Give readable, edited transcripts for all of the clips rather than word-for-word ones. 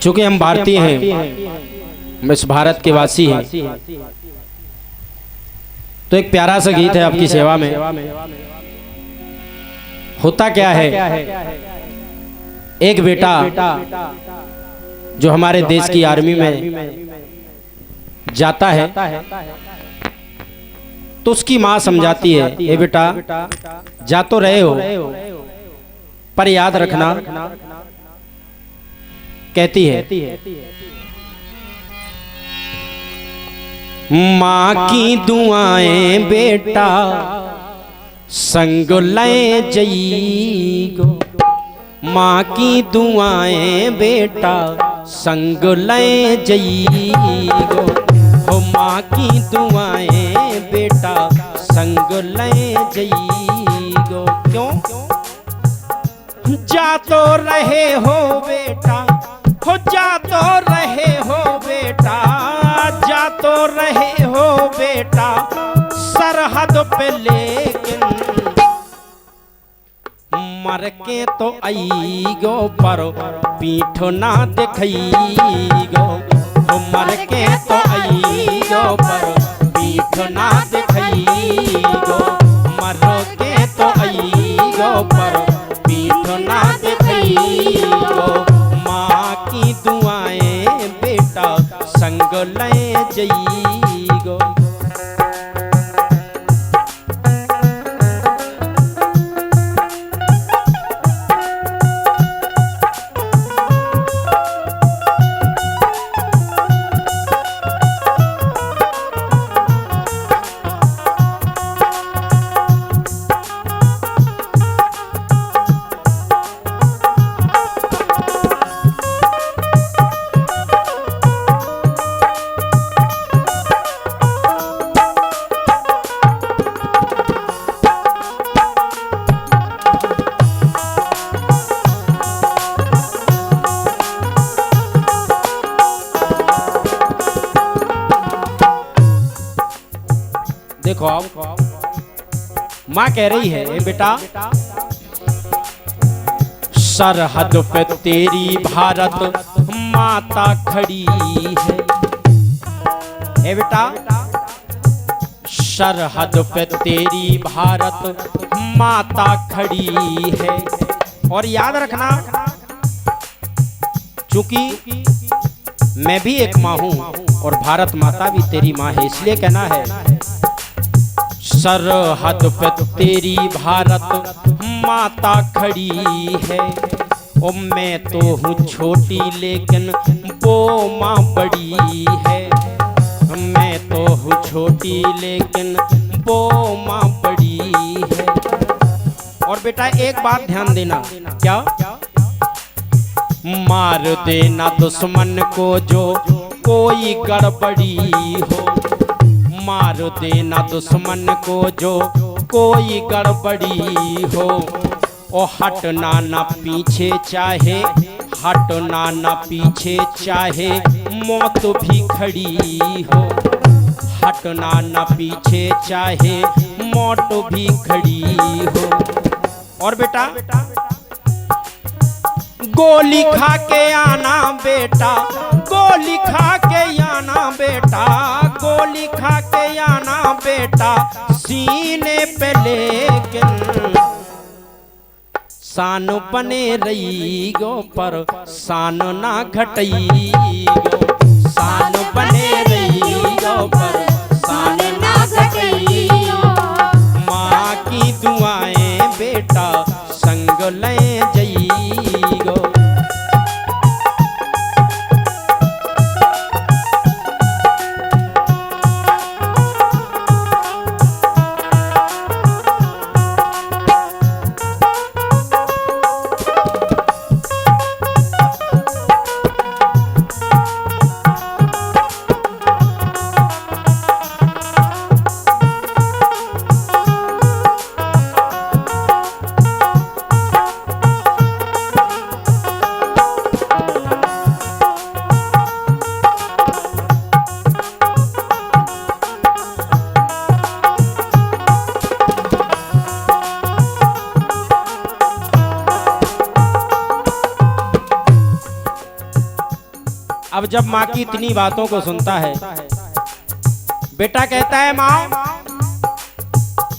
चूंकि हम भारतीय हैं, हम इस भारत के वासी हैं, तो एक प्यारा सा गीत है आपकी सेवा में। होता क्या है, एक बेटा जो हमारे देश की आर्मी में जाता है तो उसकी माँ समझाती है, ए बेटा जा तो रहे हो पर याद रखना, कहती है माँ की दुआएं बेटा संग ले जईगो, माँ की दुआएं बेटा संग ले जईगो, हो माँ की दुआएं बेटा संग ले जईगो। क्यों जा तो रहे हो बेटा, हो जा तो रहे हो बेटा, जा तो रहे हो बेटा सरहद पे, लेकिन मर के तो आईगो पर पीठ ना दिखाईगो, मर के तो आईगो पर पीठ ना दिखाईगो, मर के तो आईगो पर पीठ ना दिखाईगो, माँ की दुआएं बेटा संग ले जईगो। देखो माँ कह रही है, ए बेटा सरहद पे तेरी भारत माता खड़ी है, ए बेटा सरहद पे तेरी भारत माता खड़ी है। और याद रखना, चूंकि मैं भी एक माँ हूं और भारत माता भी तेरी माँ है, इसलिए कहना है सरहद पे तेरी भारत माता खड़ी है। ओ मैं तो हूँ छोटी लेकिन वो माँ बड़ी है, मैं तो हूँ छोटी लेकिन वो माँ बड़ी है। और बेटा एक बात ध्यान देना, क्या मार देना दुश्मन को जो कोई गड़बड़ी हो, मार देना दुश्मन को जो कोई गड़बड़ी हो, ओ हटना ना पीछे चाहे, हटना ना पीछे चाहे मौत भी खड़ी हो, हटना ना पीछे चाहे मौत भी खड़ी हो। और बेटा गोली खा के आना बेटा, गोली खा के आना बेटा, गोली खा के आना बेटा सीने पे, लेकिन शान बने रहीगो पर शान ना घटईगो, शान बने रहीगो पर शान ना घटईगो, माँ की दुआएं बेटा संग ले जईगो। अब जब माँ की इतनी बातों को सुनता है, बेटा कहता है माँ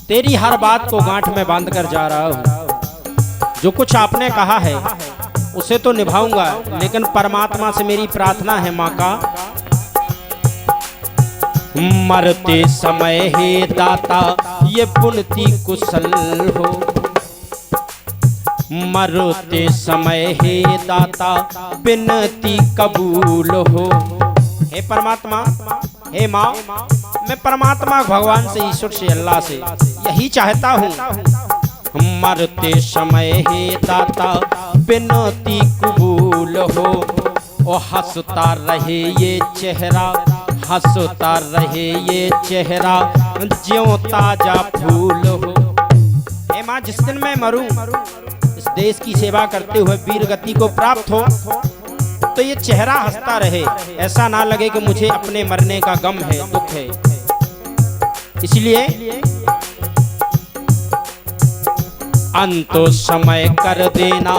तेरी हर बात को गांठ में बांध कर जा रहा हूँ, जो कुछ आपने कहा है उसे तो निभाऊंगा, लेकिन परमात्मा से मेरी प्रार्थना है माँ का, मरते समय हे दाता ये पुण्ति कुशल हो, मरते समय हे दाता विनती कबूल हो। हे परमात्मा, हे माँ, मैं परमात्मा भगवान से, ईश्वर से, अल्लाह से यही चाहता हूँ, मरते समय हे दाता विनती कबूल हो। ओ हंसता रहे ये चेहरा, हंसता रहे ये चेहरा, ज्यों ताजा फूल हो। हे माँ, जिस दिन मैं मरूं, इस देश की सेवा करते हुए वीर गति को प्राप्त हो, तो ये चेहरा हंसता रहे, ऐसा ना लगे कि मुझे अपने मरने का गम है, दुख है। इसलिए अंतो समय कर देना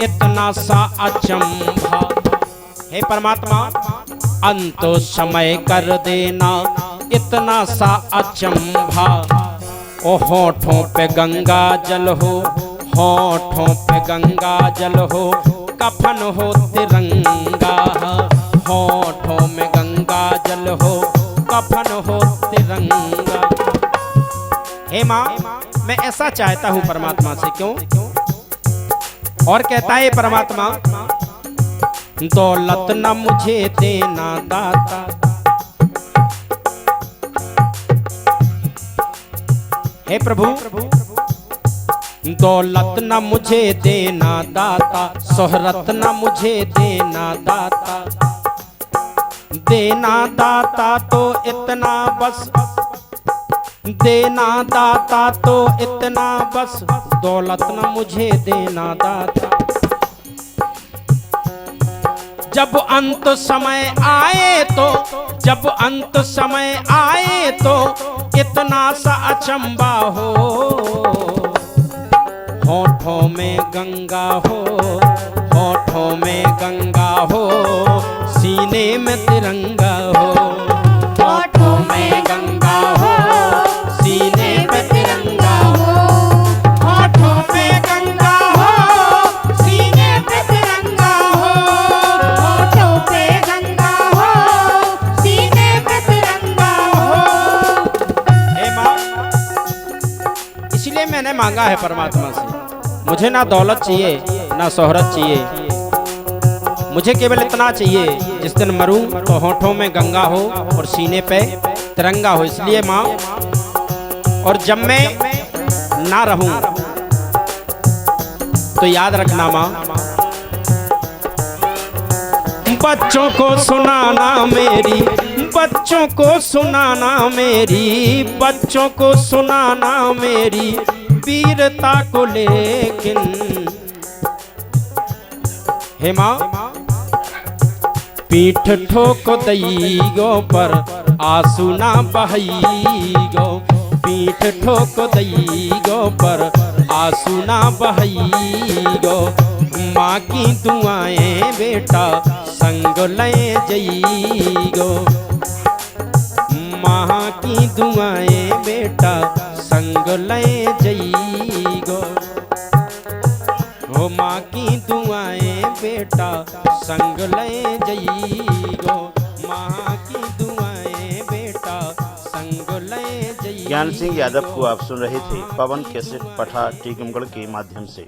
इतना सा अचंभा। हे परमात्मा, अंतो समय कर देना इतना सा अचंभा। ओ होठों पे गंगा जल हो, होठों पे गंगा जल हो, कफन हो तिरंगा, होठों में गंगा जल हो, कफन हो तिरंगा। हे माँ, मैं ऐसा चाहता हूँ परमात्मा से, क्यों? और कहता है परमात्मा, दौलत न मुझे देना दाता, हे प्रभु दौलत न मुझे देना दाता, शोहरत न मुझे देना दाता, देना दाता तो इतना बस, देना दाता तो इतना बस, दौलत न मुझे देना दाता। जब अंत समय आए तो, जब अंत समय आए तो इतना सा अचंबा हो, होठों में गंगा हो, होठों में गंगा हो, सीने में तिरंगा हो, होठों में गंगा हो, सीने में तिरंगा हो, होठों में गंगा हो, सीने में तिरंगा हो, होठों पे गंगा हो, सीने में तिरंगा हो। हे माँ, इसलिए मैंने मांगा है परमात्मा से, मुझे ना दौलत चाहिए ना शोहरत चाहिए, मुझे केवल इतना चाहिए, जिस दिन मरूं तो होठों में गंगा हो और सीने पे तिरंगा हो। इसलिए माँ, और जब मैं ना रहूं तो याद रखना माँ, बच्चों को सुनाना मेरी, बच्चों को सुनाना मेरी, बच्चों को सुनाना मेरी वीरता को, लेकिन हे माँ, पीठ ठोक दईगो पर आंसू ना बहईगो, पीठ ठोक दईगो पर आंसू ना बहईगो, माँ की दुआएं बेटा संग ले जईगो, माँ की दुआएं बेटा संग ले जईगो, हो माँ की दुआएं बेटा संग ले जईगो, माँ की दुआएं बेटा संग ले जईगो। ज्ञान सिंह यादव को आप सुन रहे थे पवन कैसेट पठा टीकमगढ़ के माध्यम से।